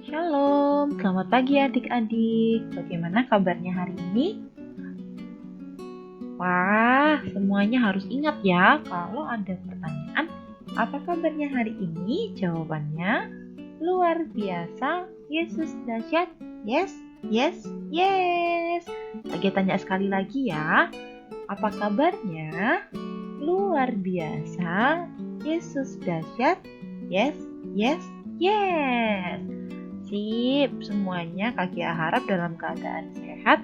Shalom, selamat pagi adik-adik. Bagaimana kabarnya hari ini? Wah, semuanya harus ingat ya, kalau ada pertanyaan, apa kabarnya hari ini? Jawabannya, luar biasa, Yesus dahsyat, yes, yes, yes. Lagi tanya sekali lagi ya, apa kabarnya? Luar biasa, Yesus dahsyat, yes, yes, yes. Sip, semuanya Kak Gia harap dalam keadaan sehat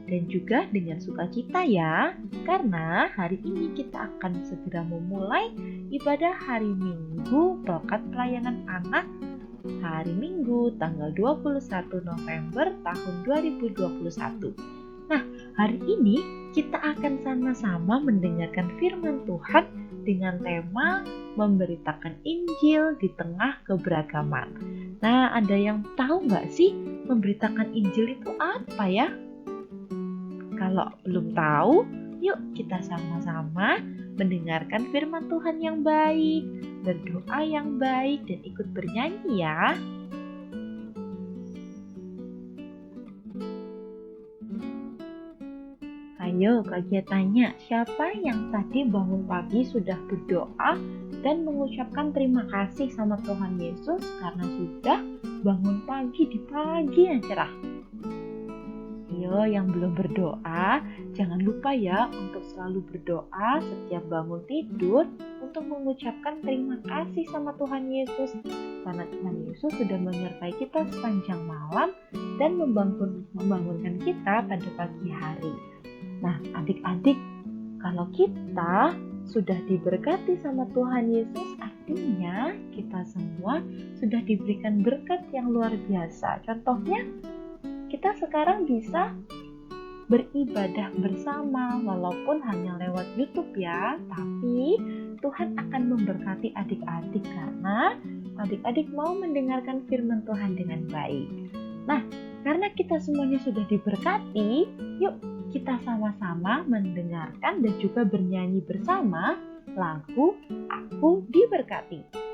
dan juga dengan sukacita ya. Karena hari ini kita akan segera memulai ibadah hari Minggu Pekat Pelayanan Anak hari Minggu tanggal 21 November tahun 2021. Nah, hari ini kita akan sama-sama mendengarkan firman Tuhan dengan tema memberitakan Injil di tengah keberagaman. Nah, ada yang tahu nggak sih memberitakan Injil itu apa ya? Kalau belum tahu, yuk kita sama-sama mendengarkan firman Tuhan yang baik, berdoa yang baik, dan ikut bernyanyi ya. Ayo Kak Gia tanya, siapa yang tadi bangun pagi sudah berdoa dan mengucapkan terima kasih sama Tuhan Yesus karena sudah bangun pagi di pagi yang cerah? Ayo yang belum berdoa, jangan lupa ya untuk selalu berdoa setiap bangun tidur untuk mengucapkan terima kasih sama Tuhan Yesus karena Tuhan Yesus sudah menyertai kita sepanjang malam dan membangunkan kita pada pagi hari. Nah, adik-adik, kalau kita sudah diberkati sama Tuhan Yesus, artinya kita semua sudah diberikan berkat yang luar biasa. Contohnya, kita sekarang bisa beribadah bersama walaupun hanya lewat YouTube ya, tapi Tuhan akan memberkati adik-adik karena adik-adik mau mendengarkan firman Tuhan dengan baik. Nah, karena kita semuanya sudah diberkati, yuk kita sama-sama mendengarkan dan juga bernyanyi bersama lagu Aku Diberkati.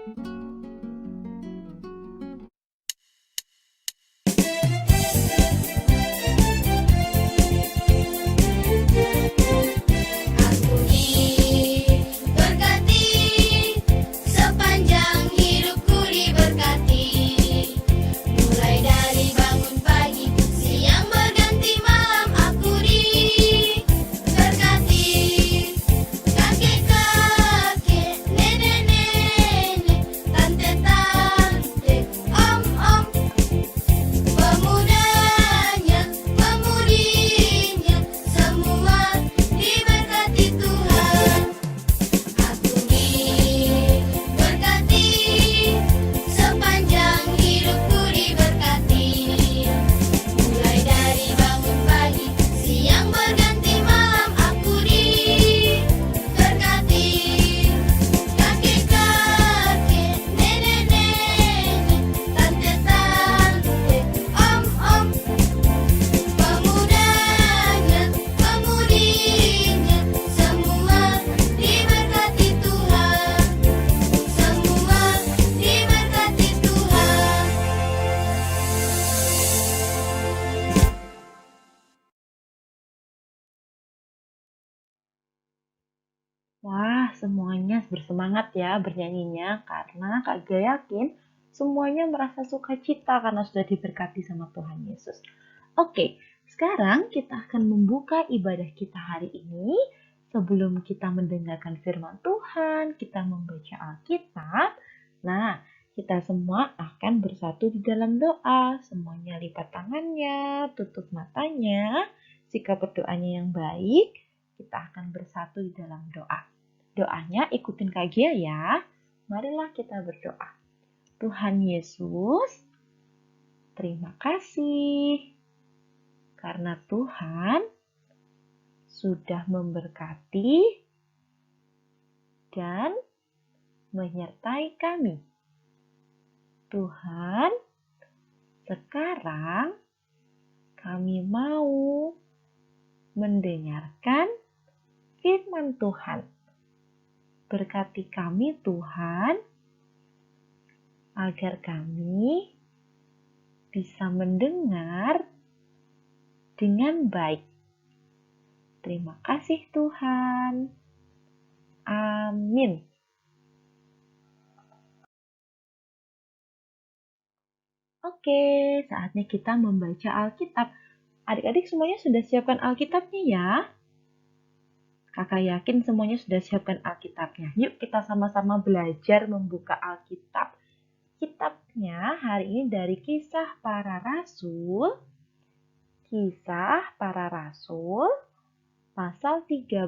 Wah, semuanya bersemangat ya bernyanyinya karena Kak Gia yakin semuanya merasa sukacita karena sudah diberkati sama Tuhan Yesus. Oke, sekarang kita akan membuka ibadah kita hari ini. Sebelum kita mendengarkan firman Tuhan, kita membaca Alkitab. Nah, kita semua akan bersatu di dalam doa. Semuanya lipat tangannya, tutup matanya. Jika berdoanya yang baik, kita akan bersatu di dalam doa. Doanya ikutin Kak Gia ya. Marilah kita berdoa. Tuhan Yesus, terima kasih karena Tuhan sudah memberkati dan menyertai kami. Tuhan, sekarang kami mau mendengarkan firman Tuhan. Berkati kami Tuhan, agar kami bisa mendengar dengan baik. Terima kasih Tuhan. Amin. Oke, saatnya kita membaca Alkitab. Adik-adik semuanya sudah siapkan Alkitabnya ya? Kakak yakin semuanya sudah siapkan Alkitabnya. Yuk kita sama-sama belajar membuka Alkitab. Kitabnya hari ini dari Kisah Para Rasul. Kisah Para Rasul pasal 13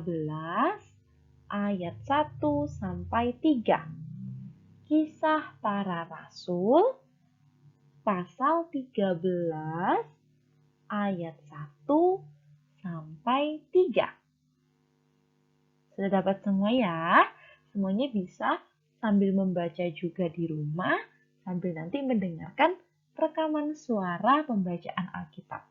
ayat 1 sampai 3. Kisah Para Rasul pasal 13 ayat 1 sampai 3. Sudah dapat semua ya? Semuanya bisa sambil membaca juga di rumah, sambil nanti mendengarkan rekaman suara pembacaan Alkitab.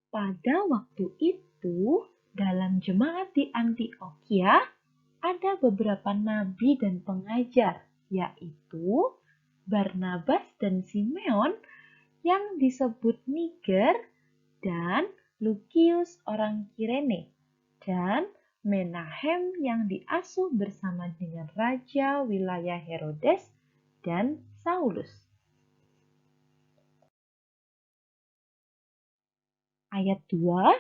Pada waktu itu, dalam jemaat di Antioquia, ada beberapa nabi dan pengajar, yaitu Barnabas dan Simeon yang disebut Niger, dan Lukius orang Kirene, dan Menahem yang diasuh bersama dengan raja wilayah Herodes dan Saulus. Ayat 2,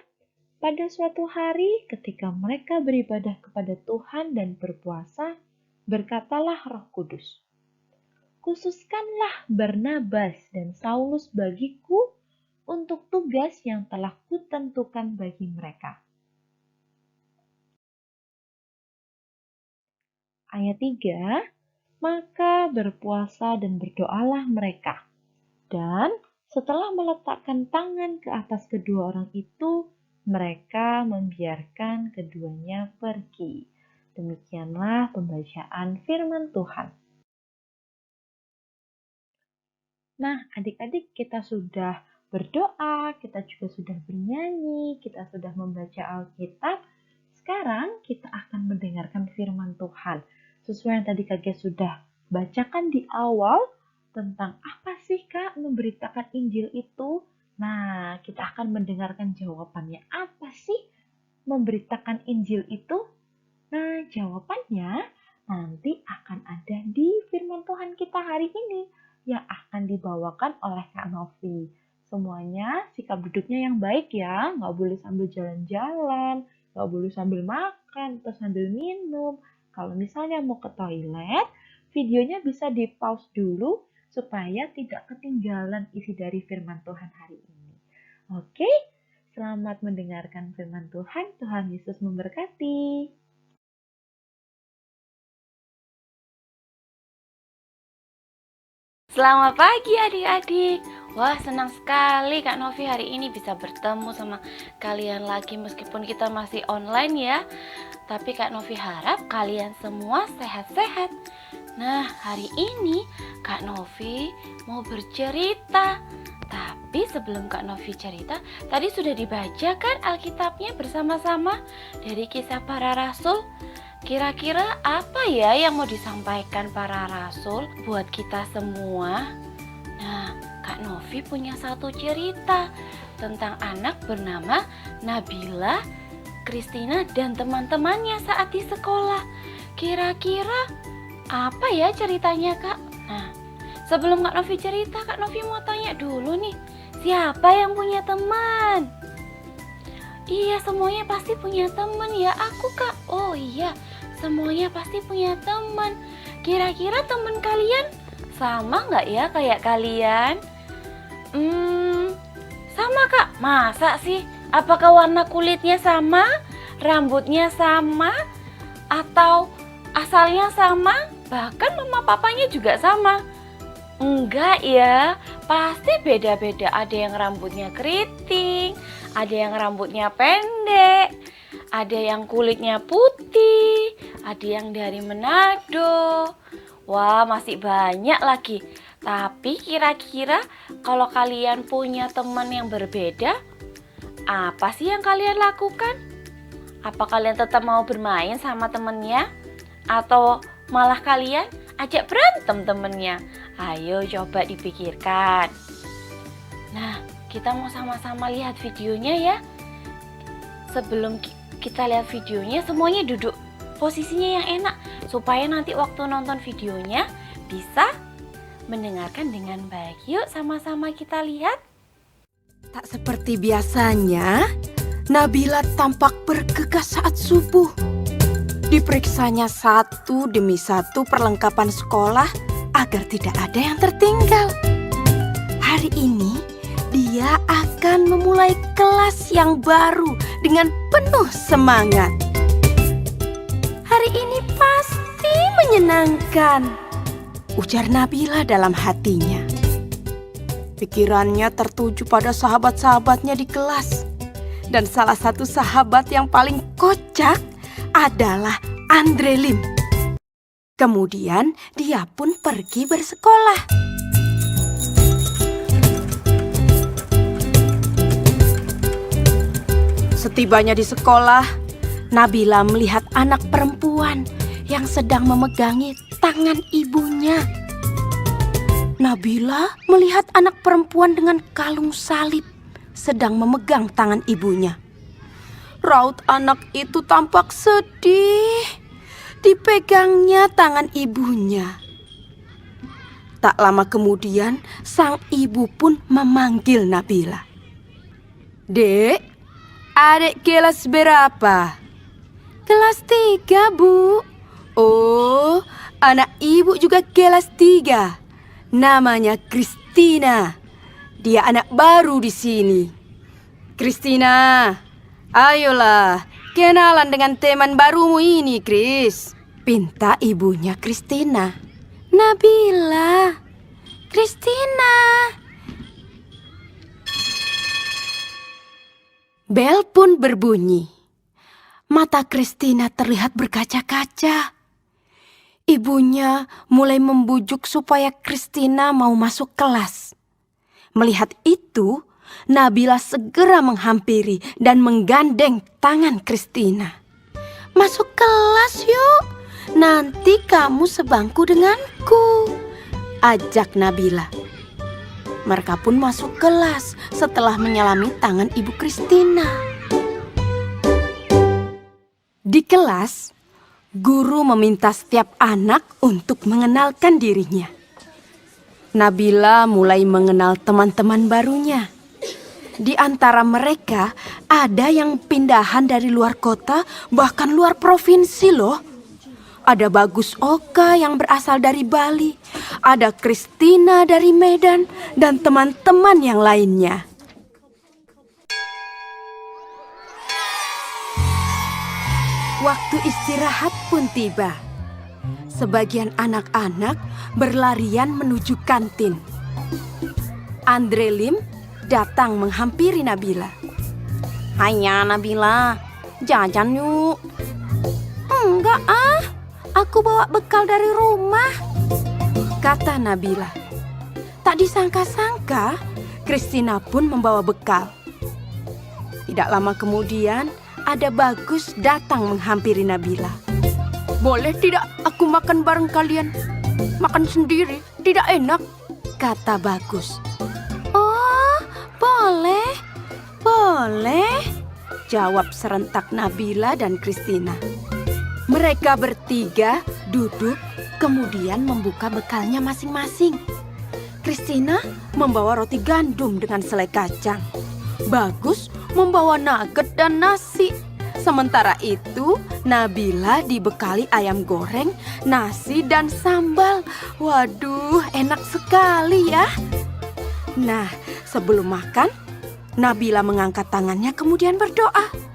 pada suatu hari ketika mereka beribadah kepada Tuhan dan berpuasa, berkatalah Roh Kudus, "Khususkanlah Barnabas dan Saulus bagiku untuk tugas yang telah kutentukan bagi mereka." Ayat 3, maka berpuasa dan berdoalah mereka. Dan setelah meletakkan tangan ke atas kedua orang itu, mereka membiarkan keduanya pergi. Demikianlah pembacaan firman Tuhan. Nah, adik-adik, kita sudah berdoa, kita juga sudah bernyanyi, kita sudah membaca Alkitab. Sekarang kita akan mendengarkan firman Tuhan. Sesuai yang tadi Kakek sudah bacakan di awal, tentang apa sih Kak memberitakan Injil itu? Nah, kita akan mendengarkan jawabannya. Apa sih memberitakan Injil itu? Nah, jawabannya nanti akan ada di firman Tuhan kita hari ini yang akan dibawakan oleh Kak Novi. Semuanya sikap duduknya yang baik ya, nggak boleh sambil jalan-jalan, nggak boleh sambil makan atau sambil minum. Kalau misalnya mau ke toilet, videonya bisa di-pause dulu supaya tidak ketinggalan isi dari firman Tuhan hari ini. Oke, selamat mendengarkan firman Tuhan. Tuhan Yesus memberkati. Selamat pagi adik-adik. Wah, senang sekali Kak Novi hari ini bisa bertemu sama kalian lagi meskipun kita masih online ya. Tapi Kak Novi harap kalian semua sehat-sehat. Nah, hari ini Kak Novi mau bercerita. Tapi sebelum Kak Novi cerita, tadi sudah dibaca kan Alkitabnya bersama-sama dari Kisah Para Rasul. Kira-kira apa ya yang mau disampaikan para rasul buat kita semua? Nah, Kak Novi punya satu cerita tentang anak bernama Nabila, Christina, dan teman-temannya saat di sekolah. Kira-kira apa ya ceritanya, Kak? Nah, sebelum Kak Novi cerita, Kak Novi mau tanya dulu nih, siapa yang punya teman? Iya, semuanya pasti punya teman ya. Aku Kak. Oh iya, semuanya pasti punya teman. Kira-kira teman kalian sama nggak ya kayak kalian? Sama Kak. Masa sih? Apakah warna kulitnya sama? Rambutnya sama? Atau asalnya sama? Bahkan mama papanya juga sama? Enggak ya, pasti beda-beda. Ada yang rambutnya keriting, ada yang rambutnya pendek, ada yang kulitnya putih, ada yang dari Manado. Wah, masih banyak lagi. Tapi kira-kira kalau kalian punya teman yang berbeda, apa sih yang kalian lakukan? Apa kalian tetap mau bermain sama temennya? Atau malah kalian ajak berantem temennya? Ayo coba dipikirkan. Nah, kita mau sama-sama lihat videonya ya. Sebelum kita lihat videonya, semuanya duduk posisinya yang enak, supaya nanti waktu nonton videonya bisa mendengarkan dengan baik. Yuk sama-sama kita lihat. Tak seperti biasanya, Nabila tampak bergegas saat subuh. Diperiksanya satu demi satu perlengkapan sekolah agar tidak ada yang tertinggal. Hari ini dia akan memulai kelas yang baru dengan penuh semangat. Hari ini pasti menyenangkan, ujar Nabila dalam hatinya. Pikirannya tertuju pada sahabat-sahabatnya di kelas. Dan salah satu sahabat yang paling kocak adalah Andre Lim. Kemudian dia pun pergi bersekolah. Setibanya di sekolah, Nabila melihat anak perempuan yang sedang memegangi tangan ibunya. Nabila melihat anak perempuan dengan kalung salib sedang memegang tangan ibunya. Raut anak itu tampak sedih. Dipegangnya tangan ibunya. Tak lama kemudian, sang ibu pun memanggil Nabila. "Dek, adik kelas berapa?" "Kelas 3, Bu." "Oh, anak ibu juga kelas 3. Namanya Kristina. Dia anak baru di sini." "Kristina, ayolah kenalan dengan teman barumu ini, Kris," pinta ibunya Kristina. "Nabila, Kristina." Bel pun berbunyi. Mata Kristina terlihat berkaca-kaca. Ibunya mulai membujuk supaya Kristina mau masuk kelas. Melihat itu, Nabila segera menghampiri dan menggandeng tangan Kristina. "Masuk kelas yuk, nanti kamu sebangku denganku," ajak Nabila. Mereka pun masuk kelas setelah menyalami tangan ibu Kristina. Di kelas, guru meminta setiap anak untuk mengenalkan dirinya. Nabila mulai mengenal teman-teman barunya. Di antara mereka ada yang pindahan dari luar kota, bahkan luar provinsi loh. Ada Bagus Oka yang berasal dari Bali, ada Kristina dari Medan, dan teman-teman yang lainnya. Waktu istirahat pun tiba. Sebagian anak-anak berlarian menuju kantin. Andre Lim datang menghampiri Nabila. "Haya Nabila, jajan yuk." "Enggak aku bawa bekal dari rumah," kata Nabila. Tak disangka-sangka, Kristina pun membawa bekal. Tidak lama kemudian, ada Bagus datang menghampiri Nabila. "Boleh tidak aku makan bareng kalian? Makan sendiri tidak enak," kata Bagus. "Oh, boleh, boleh," jawab serentak Nabila dan Kristina. Mereka bertiga duduk, kemudian membuka bekalnya masing-masing. Kristina membawa roti gandum dengan selai kacang. Bagus membawa nugget dan nasi. Sementara itu, Nabila dibekali ayam goreng, nasi, dan sambal. Waduh, enak sekali ya. Nah, sebelum makan, Nabila mengangkat tangannya kemudian berdoa.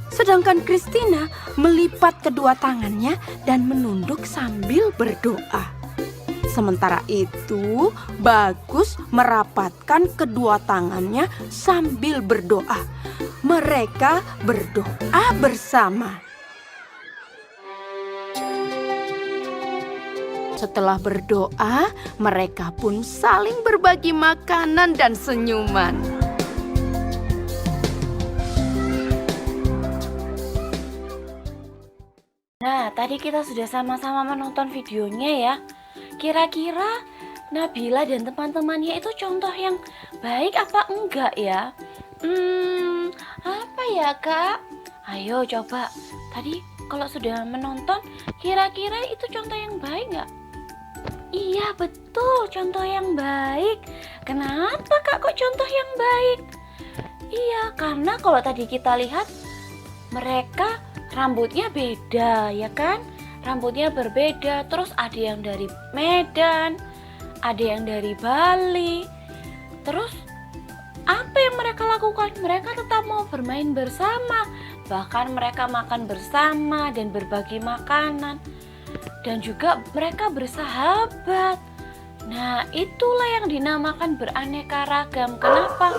Sedangkan Kristina melipat kedua tangannya dan menunduk sambil berdoa. Sementara itu, Bagus merapatkan kedua tangannya sambil berdoa. Mereka berdoa bersama. Setelah berdoa, mereka pun saling berbagi makanan dan senyuman. Nah, Nah, tadi kita sudah sama-sama menonton videonya ya. Kira-kira Nabila dan teman-temannya itu contoh yang baik apa enggak ya? Apa ya Kak? Ayo coba. Tadi kalau sudah menonton, kira-kira itu contoh yang baik nggak? Iya betul, contoh yang baik. Kenapa Kak kok contoh yang baik? Iya, karena kalau tadi kita lihat mereka rambutnya beda ya kan? Rambutnya berbeda, terus ada yang dari Medan, ada yang dari Bali. Terus apa yang mereka lakukan? Mereka tetap mau bermain bersama. Bahkan mereka makan bersama dan berbagi makanan. Dan juga mereka bersahabat. Nah, itulah yang dinamakan beraneka ragam. Kenapa?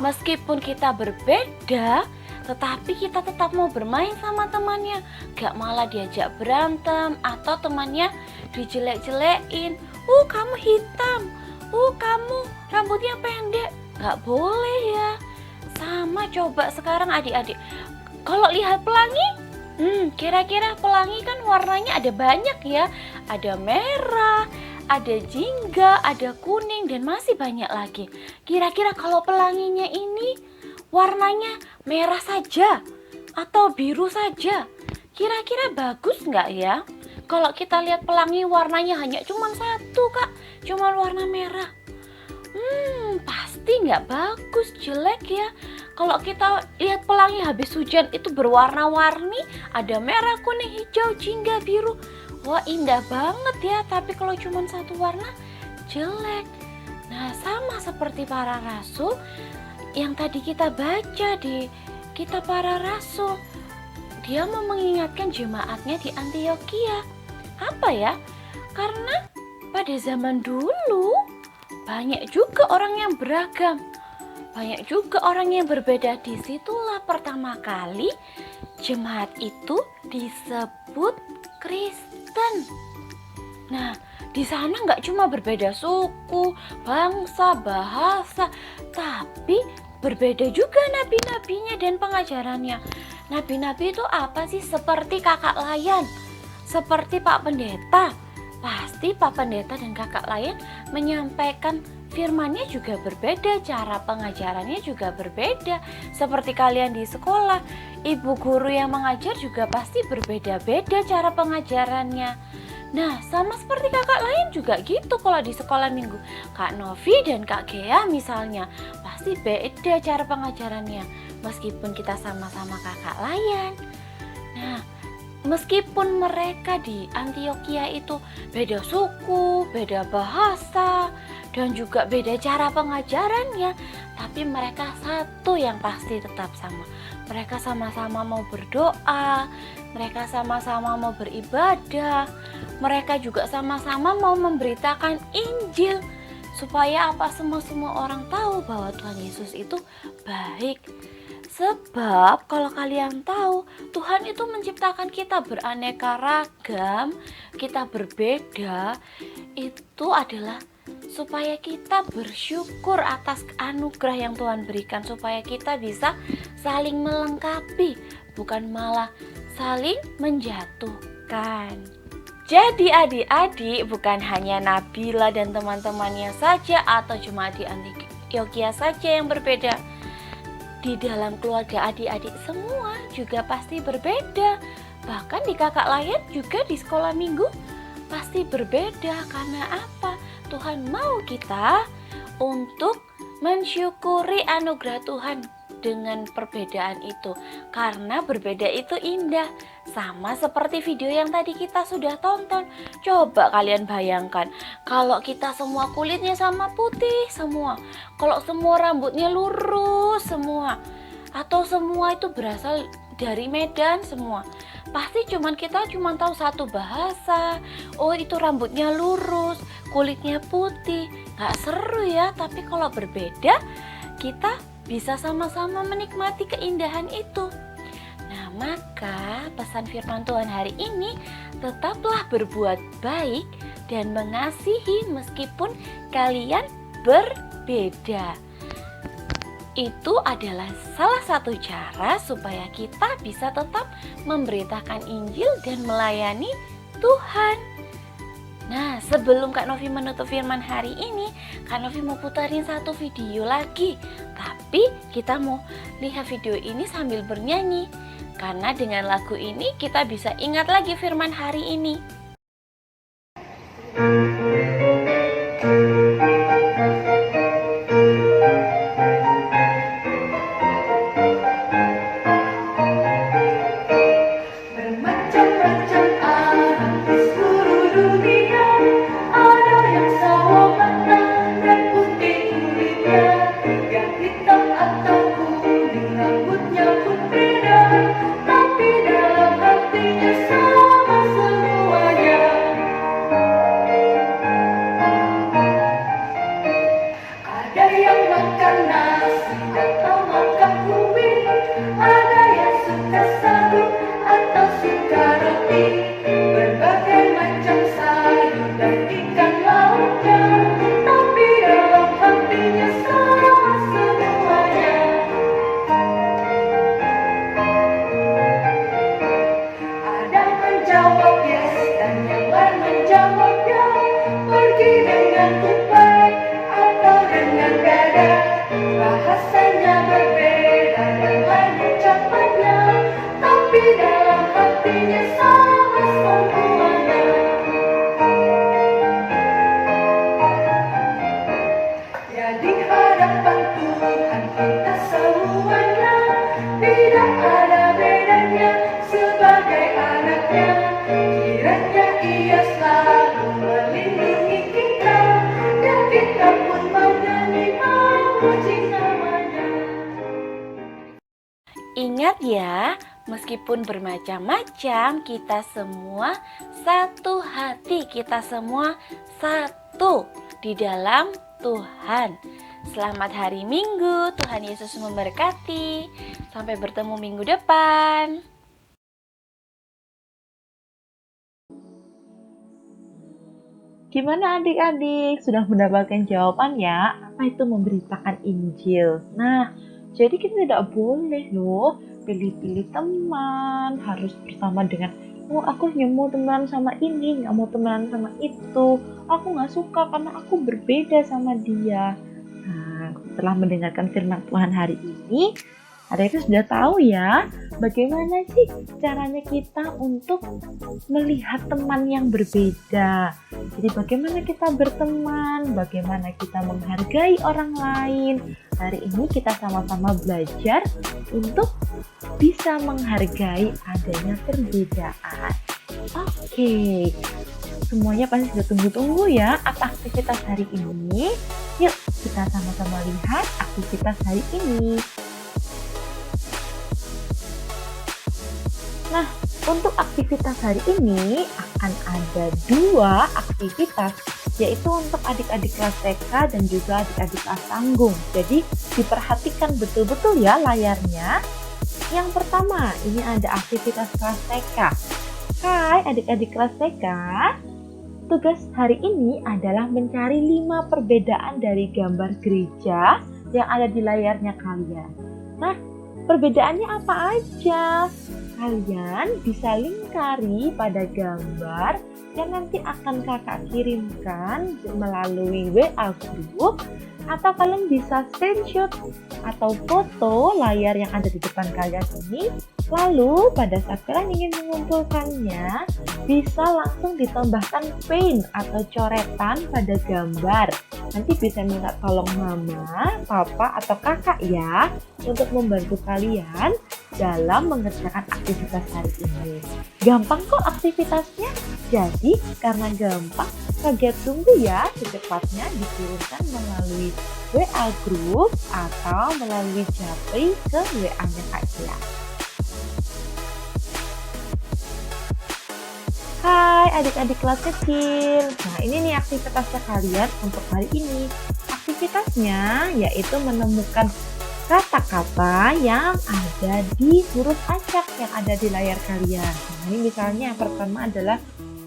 Meskipun kita berbeda, tetapi kita tetap mau bermain sama temannya. Gak malah diajak berantem atau temannya dijelek-jelekin. Kamu hitam. Kamu rambutnya pendek. Gak boleh ya. Sama coba sekarang adik-adik. Kalau lihat pelangi, kira-kira pelangi kan warnanya ada banyak ya. Ada merah, ada jingga, ada kuning, dan masih banyak lagi. Kira-kira kalau pelanginya ini warnanya merah saja atau biru saja, kira-kira bagus nggak ya? Kalau kita lihat pelangi warnanya hanya cuma satu Kak, cuma warna merah, pasti nggak bagus, jelek ya. Kalau kita lihat pelangi habis hujan itu berwarna-warni, ada merah, kuning, hijau, jingga, biru, wah indah banget ya. Tapi kalau cuma satu warna, jelek. Nah, sama seperti para rasul yang tadi kita baca di kitab para rasul. Dia mau mengingatkan jemaatnya di Antioquia. Apa ya? Karena pada zaman dulu banyak juga orang yang beragam, banyak juga orang yang berbeda. Disitulah pertama kali jemaat itu disebut Kristen. Nah, di sana nggak cuma berbeda suku, bangsa, bahasa, tapi berbeda juga nabi-nabinya dan pengajarannya. Nabi-nabi itu apa sih? Seperti kakak layan, seperti Pak Pendeta. Pasti Pak Pendeta dan kakak layan menyampaikan firman-Nya juga berbeda, cara pengajarannya juga berbeda. Seperti kalian di sekolah, ibu guru yang mengajar juga pasti berbeda-beda cara pengajarannya. Nah, sama seperti kakak lain juga gitu kalau di sekolah minggu. Kak Novi dan Kak Gea misalnya, pasti beda cara pengajarannya meskipun kita sama-sama kakak layan. Nah, meskipun mereka di Antioquia itu beda suku, beda bahasa, dan juga beda cara pengajarannya, tapi mereka satu yang pasti tetap sama. Mereka sama-sama mau berdoa, mereka sama-sama mau beribadah, mereka juga sama-sama mau memberitakan Injil, supaya apa? Semua orang tahu bahwa Tuhan Yesus itu baik. Sebab kalau kalian tahu, Tuhan itu menciptakan kita beraneka ragam, kita berbeda, itu adalah supaya kita bersyukur atas anugerah yang Tuhan berikan, supaya kita bisa saling melengkapi, bukan malah saling menjatuhkan. Jadi adik-adik, bukan hanya Nabila dan teman-temannya saja atau cuma di Antioquia saja yang berbeda. Di dalam keluarga adik-adik semua juga pasti berbeda. Bahkan di kakak lain juga di sekolah minggu pasti berbeda. Karena apa? Tuhan mau kita untuk mensyukuri anugerah Tuhan dengan perbedaan itu. Karena berbeda itu indah. Sama seperti video yang tadi kita sudah tonton. Coba kalian bayangkan, kalau kita semua kulitnya sama putih semua, kalau semua rambutnya lurus semua, atau semua itu berasal dari Medan semua, pasti kita cuma tahu satu bahasa. Oh, itu rambutnya lurus, kulitnya putih, gak seru ya. Tapi kalau berbeda, kita bisa sama-sama menikmati keindahan itu. Nah, maka pesan firman Tuhan hari ini, tetaplah berbuat baik dan mengasihi meskipun kalian berbeda. Itu adalah salah satu cara supaya kita bisa tetap memberitakan Injil dan melayani Tuhan. Nah, sebelum Kak Novi menutup firman hari ini, Kak Novi mau putarin satu video lagi. Tapi kita mau lihat video ini sambil bernyanyi. Karena dengan lagu ini kita bisa ingat lagi firman hari ini. Ingat ya, meskipun bermacam-macam, kita semua satu hati, kita semua satu di dalam Tuhan. Selamat hari Minggu, Tuhan Yesus memberkati. Sampai bertemu minggu depan. Gimana adik-adik? Sudah mendapatkan jawaban ya? Apa itu memberitakan Injil? Nah, jadi kita tidak boleh loh pilih-pilih teman, harus bersama dengan aku mau temenan sama ini, nggak mau temenan sama itu, aku nggak suka karena aku berbeda sama dia. Nah, setelah mendengarkan firman Tuhan hari ini, adik-adik sudah tahu ya bagaimana sih caranya kita untuk melihat teman yang berbeda. Jadi bagaimana kita berteman, bagaimana kita menghargai orang lain. Hari ini kita sama-sama belajar untuk bisa menghargai adanya perbedaan. Oke, semuanya pasti sudah tunggu-tunggu ya apa aktivitas hari ini. Yuk kita sama-sama lihat aktivitas hari ini. Nah, untuk aktivitas hari ini akan ada 2 aktivitas, yaitu untuk adik-adik kelas TK dan juga adik-adik kelas tanggung. Jadi diperhatikan betul-betul ya layarnya. Yang pertama, ini ada aktivitas kelas TK. Hai adik-adik kelas TK, tugas hari ini adalah mencari 5 perbedaan dari gambar gereja yang ada di layarnya kalian. Nah, perbedaannya apa aja? Kalian bisa lingkari pada gambar yang nanti akan kakak kirimkan melalui WA group, atau kalian bisa screenshot atau foto layar yang ada di depan kalian ini. Lalu pada saat kalian ingin mengumpulkannya, bisa langsung ditambahkan paint atau coretan pada gambar. Nanti bisa minta tolong mama, papa, atau kakak ya untuk membantu kalian dalam mengerjakan aktivitas hari ini. Gampang kok aktivitasnya. Jadi karena gampang, kaget tunggu ya secepatnya dikirimkan melalui WA group atau melalui Japri ke WA-nya Kak Cia. Hai adik-adik kelas kecil. Nah, ini nih aktivitasnya kalian untuk hari ini. Aktivitasnya yaitu menemukan kata-kata yang ada di huruf acak yang ada di layar kalian. Nah, ini misalnya yang pertama adalah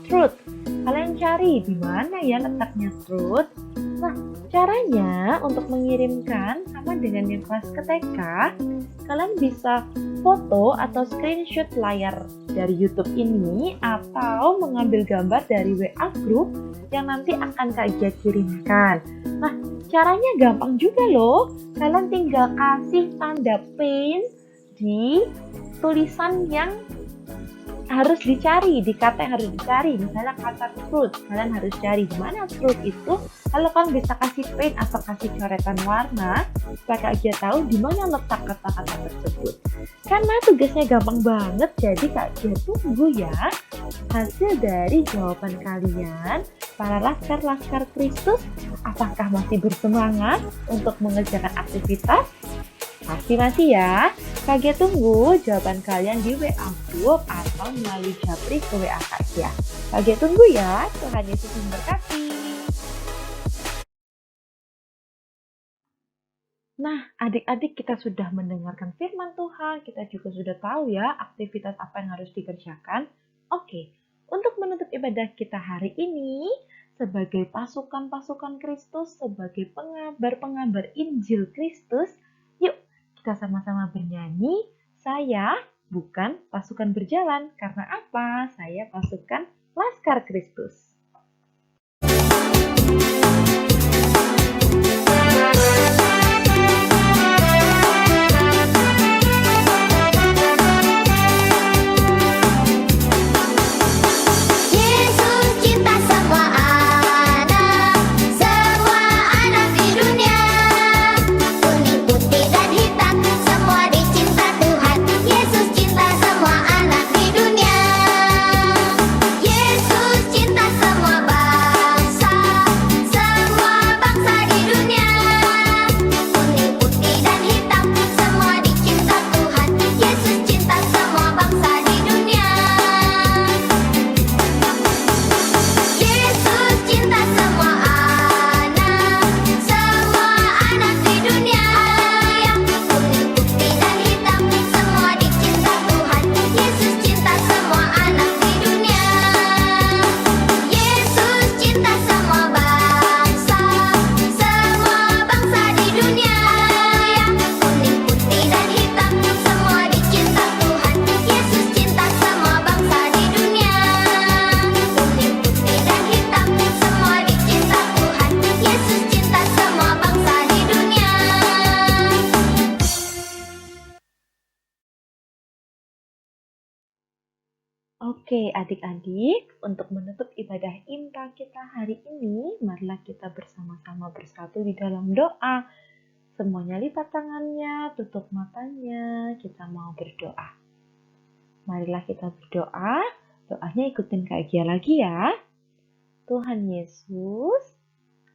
truth. Kalian cari di mana ya letaknya truth. Nah, caranya untuk mengirimkan sama dengan yang kelas ke TK, kalian bisa foto atau screenshot layar dari YouTube ini atau mengambil gambar dari WA group yang nanti akan Kak Gia kirimkan. Nah, caranya gampang juga loh. Kalian tinggal kasih tanda pin di tulisan yang harus dicari, di kata yang harus dicari. Misalnya kata fruit, kalian harus cari di mana fruit itu. Lalu kalian bisa kasih paint atau kasih coretan warna supaya Kak Gia tahu di mana letak kata-kata tersebut. Karena tugasnya gampang banget, jadi Kak Gia tunggu ya hasil dari jawaban kalian. Para laskar-laskar Kristus, apakah masih bersemangat untuk mengerjakan aktivitas? Pasti masih ya. Kak Gia tunggu jawaban kalian di WA group atau melalui japri ke WA Kak Gia. Kak Gia tunggu ya. Tuhan Yesus memberkati. Nah, adik-adik, kita sudah mendengarkan firman Tuhan. Kita juga sudah tahu ya aktivitas apa yang harus dikerjakan. Oke, untuk menutup ibadah kita hari ini, sebagai pasukan-pasukan Kristus, sebagai pengabar-pengabar Injil Kristus, yuk kita sama-sama bernyanyi, saya bukan pasukan berjalan. Karena apa? Saya pasukan Laskar Kristus. Oke, adik-adik, untuk menutup ibadah IMTA kita hari ini, marilah kita bersama-sama bersatu di dalam doa. Semuanya lipat tangannya, tutup matanya, kita mau berdoa. Marilah kita berdoa, doanya ikutin Kak Gia lagi ya. Tuhan Yesus,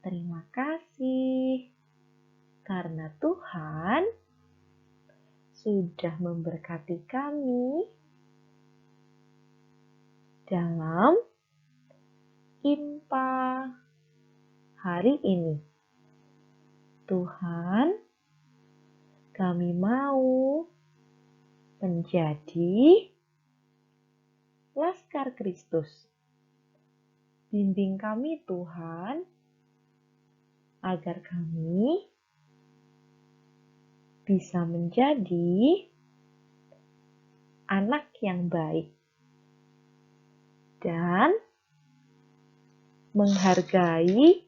terima kasih karena Tuhan sudah memberkati kami dalam IMTA hari ini. Tuhan, kami mau menjadi Laskar Kristus. Bimbing kami Tuhan, agar kami bisa menjadi anak yang baik dan menghargai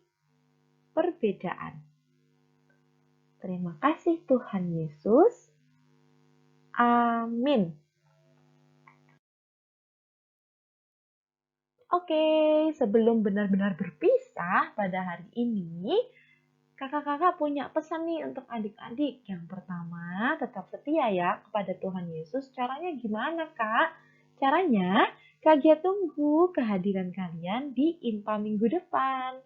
perbedaan. Terima kasih Tuhan Yesus. Amin. Oke, sebelum benar-benar berpisah pada hari ini, kakak-kakak punya pesan nih untuk adik-adik. Yang pertama, tetap setia ya kepada Tuhan Yesus. Caranya gimana, Kak? Caranya, Kak Gia tunggu kehadiran kalian di IMPA minggu depan.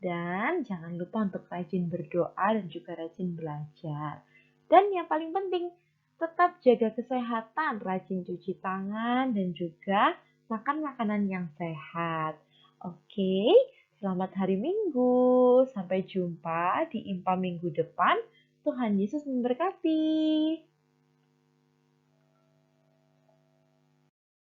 Dan jangan lupa untuk rajin berdoa dan juga rajin belajar. Dan yang paling penting, tetap jaga kesehatan, rajin cuci tangan, dan juga makan makanan yang sehat. Oke, selamat hari Minggu. Sampai jumpa di IMPA minggu depan. Tuhan Yesus memberkati.